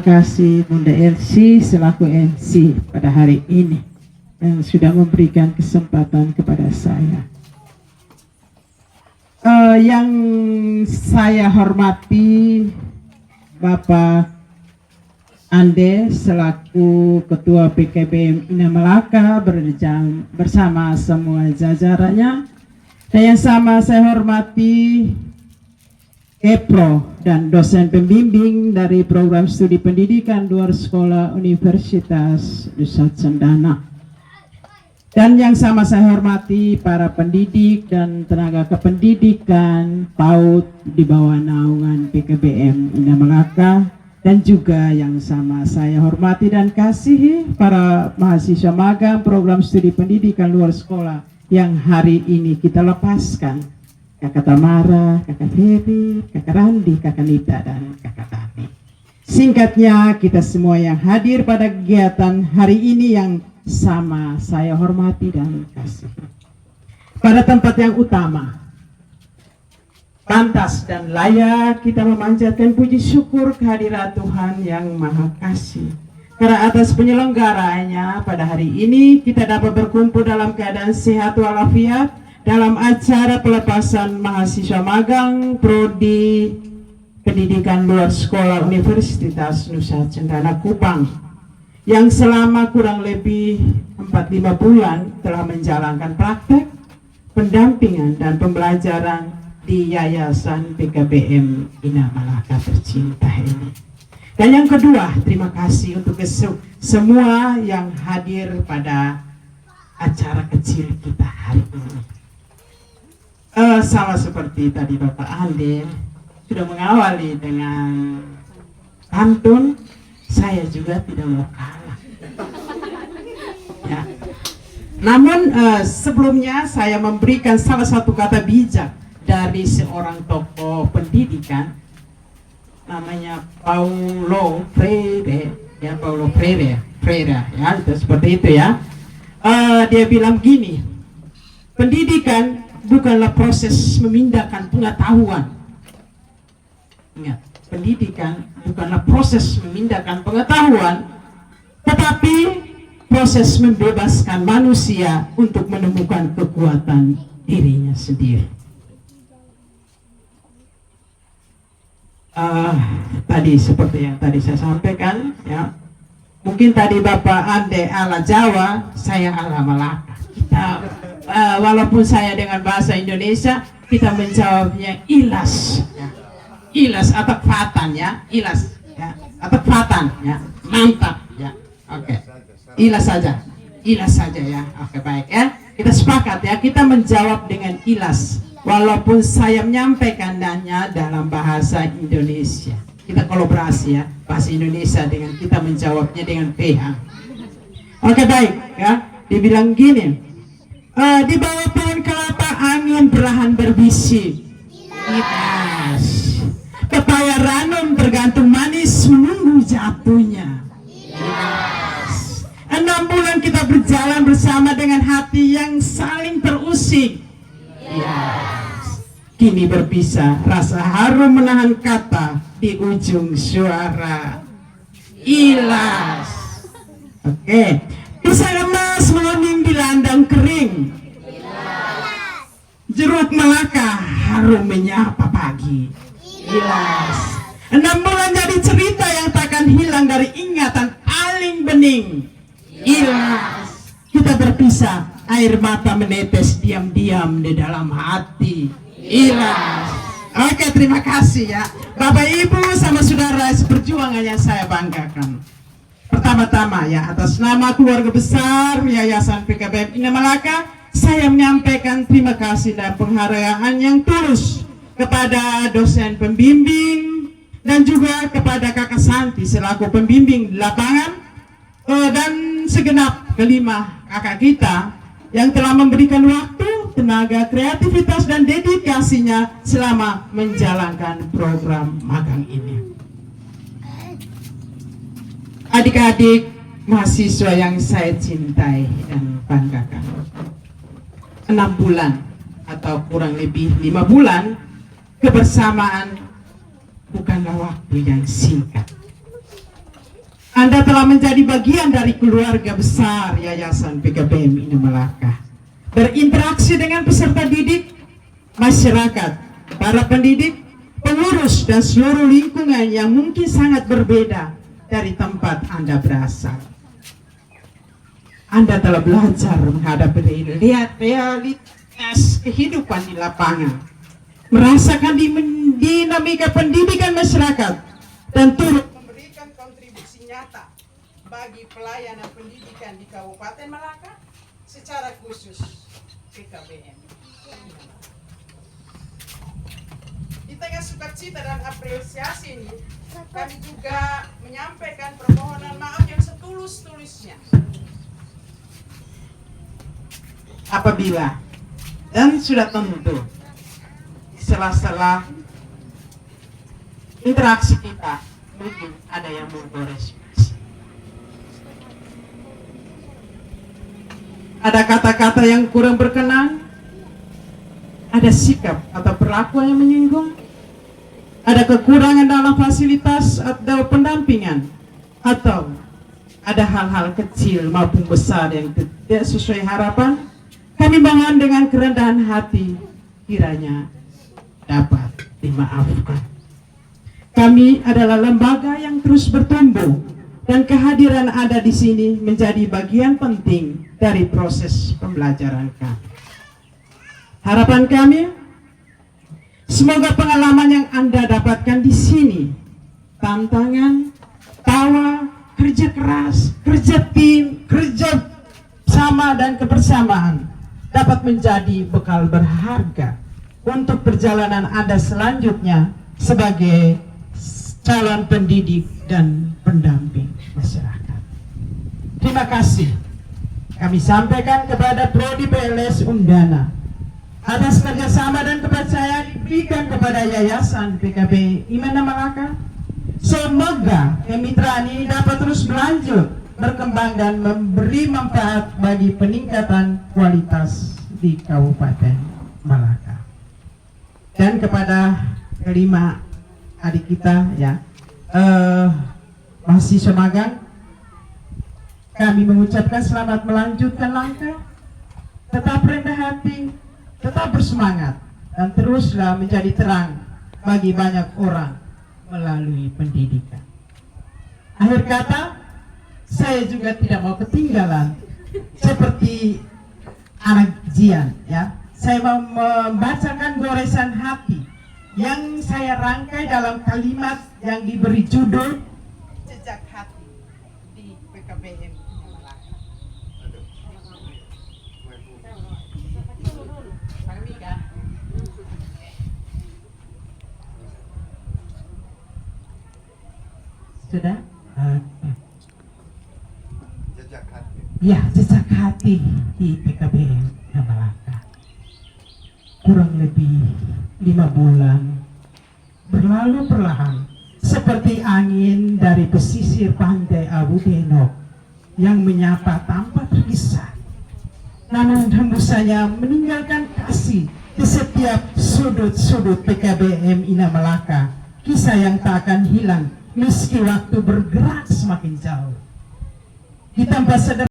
kasih Bunda Elsie selaku MC pada hari ini yang sudah memberikan kesempatan kepada saya. Yang saya hormati Bapak Ande selaku Ketua PKBM Ina Malaka bersama semua jajarannya, dan yang sama saya hormati Kepro dan dosen pembimbing dari program studi pendidikan luar sekolah Universitas Nusa Cendana, dan yang sama saya hormati para pendidik dan tenaga kependidikan PAUD di bawah naungan PKBM Ina Malaka, dan juga yang sama saya hormati dan kasihi para mahasiswa magang program studi pendidikan luar sekolah yang hari ini kita lepaskan. Kakak Tamara, Kakak Heri, Kakak Randi, Kakak Nita, dan Kakak Tani. Singkatnya, kita semua yang hadir pada kegiatan hari ini yang sama saya hormati dan kasih. Pada tempat yang utama, pantas dan layak kita memanjatkan puji syukur kehadirat Tuhan yang Maha Kasih. Karena atas penyelenggaranya pada hari ini kita dapat berkumpul dalam keadaan sehat walafiat dalam acara pelepasan mahasiswa magang Prodi Pendidikan Luar Sekolah Universitas Nusa Cendana Kupang yang selama kurang lebih 4-5 bulan telah menjalankan praktek, pendampingan dan pembelajaran di Yayasan PKBM Ina Malaka tercinta ini. Dan yang kedua, terima kasih untuk semua yang hadir pada acara kecil kita hari ini. Sama seperti tadi Bapak Ande sudah mengawali dengan pantun, saya juga tidak mau kalah. Ya. Namun sebelumnya saya memberikan salah satu kata bijak dari seorang tokoh pendidikan, namanya Paulo Freire, ya Paulo Freire, ya itu seperti itu ya. Dia bilang gini, pendidikan bukanlah proses memindahkan pengetahuan. Ingat, pendidikan bukanlah proses memindahkan pengetahuan, tetapi proses membebaskan manusia untuk menemukan kekuatan dirinya sendiri. Tadi seperti yang tadi saya sampaikan, ya. Mungkin tadi Bapak Ande ala Jawa, saya ala Malaka. Kita walaupun saya dengan bahasa Indonesia, kita menjawabnya ilas, ya. Ilas atau fatan, ya, ilas, ya, atau fatan, ya, mantap, ya, oke, ilas saja, ya, oke, baik, ya, kita sepakat, ya, kita menjawab dengan ilas, walaupun saya menyampaikannya dalam bahasa Indonesia, kita kolaborasi, ya, bahasa Indonesia dengan kita menjawabnya dengan PH, oke, baik, ya, dibilang gini, di bawah pohon kelapa angin perlahan berbisik, ilas. Pepaya ranum tergantung manis menunggu jatuhnya. Yes. 6 bulan kita berjalan bersama dengan hati yang saling terusik. Yes. Kini berpisah, rasa harum menahan kata di ujung suara. Ilas. Oke. Pisang emas melonding di ladang kering. Jeruk Malaka harum menyapa pagi. Ilas. 6 bulan jadi cerita yang takkan hilang dari ingatan paling bening. Ilas. Kita berpisah, air mata menetes diam-diam di dalam hati. Ilas. Oke, terima kasih ya Bapak Ibu sama saudara seperjuangan yang saya banggakan. Pertama-tama ya, atas nama keluarga besar Yayasan PKBM Ina Malaka, saya menyampaikan terima kasih dan penghargaan yang tulus kepada dosen pembimbing dan juga kepada Kakak Santi selaku pembimbing di lapangan, dan segenap kelima kakak kita yang telah memberikan waktu, tenaga, kreativitas dan dedikasinya selama menjalankan program magang ini. Adik-adik mahasiswa yang saya cintai dan banggakan, 6 bulan atau kurang lebih 5 bulan kebersamaan bukanlah waktu yang singkat. Anda telah menjadi bagian dari keluarga besar Yayasan PKBM Ina Malaka. Berinteraksi dengan peserta didik, masyarakat, para pendidik, pengurus, dan seluruh lingkungan yang mungkin sangat berbeda dari tempat Anda berasal. Anda telah belajar menghadapi realitas kehidupan di lapangan, merasakan dinamika pendidikan masyarakat, dan turut memberikan kontribusi nyata bagi pelayanan pendidikan di Kabupaten Malaka, secara khusus PKBM. Di tengah sukacita dan apresiasi ini, kami juga menyampaikan permohonan maaf yang setulus-tulusnya apabila dan sudah tentu di sela-sela interaksi kita mungkin ada yang berkoreksi. Ada kata-kata yang kurang berkenan, ada sikap atau perlakuan yang menyinggung, ada kekurangan dalam fasilitas atau pendampingan, atau ada hal-hal kecil maupun besar yang tidak sesuai harapan. Kami mohon dengan kerendahan hati kiranya dapat dimaafkan. Kami adalah lembaga yang terus bertumbuh, dan kehadiran Anda di sini menjadi bagian penting dari proses pembelajaran kami. Harapan kami, semoga pengalaman yang Anda dapatkan di sini, tantangan, tawa, kerja keras, kerja tim, kerja sama dan kebersamaan dapat menjadi bekal berharga untuk perjalanan Anda selanjutnya sebagai calon pendidik dan pendamping masyarakat. Terima kasih kami sampaikan kepada Prodi PLS Undana atas kerjasama dan kepercayaan diberikan kepada Yayasan PKB Ina Malaka. Semoga kemitraan ini dapat terus berlanjut, berkembang, dan memberi manfaat bagi peningkatan kualitas di Kabupaten Malaka. Dan kepada kelima adik kita ya, mahasiswa magang, kami mengucapkan selamat melanjutkan langkah, tetap rendah hati, tetap bersemangat, dan teruslah menjadi terang bagi banyak orang melalui pendidikan. Akhir kata, saya juga tidak mau ketinggalan seperti anak Jian ya. Saya mau membacakan goresan hati yang saya rangkai dalam kalimat yang diberi judul Jejak Hati di PKBM Malaka. Sudah? Jejak hati. Ya, jejak hati di PKBM Malaka. Kurang lebih 5 bulan berlalu perlahan seperti angin dari pesisir pantai Abu Denok yang menyapa tanpa tergesa. Namun hembusannya meninggalkan kasih di setiap sudut-sudut PKBM Ina Malaka. Kisah yang tak akan hilang meski waktu bergerak semakin jauh. Di tempat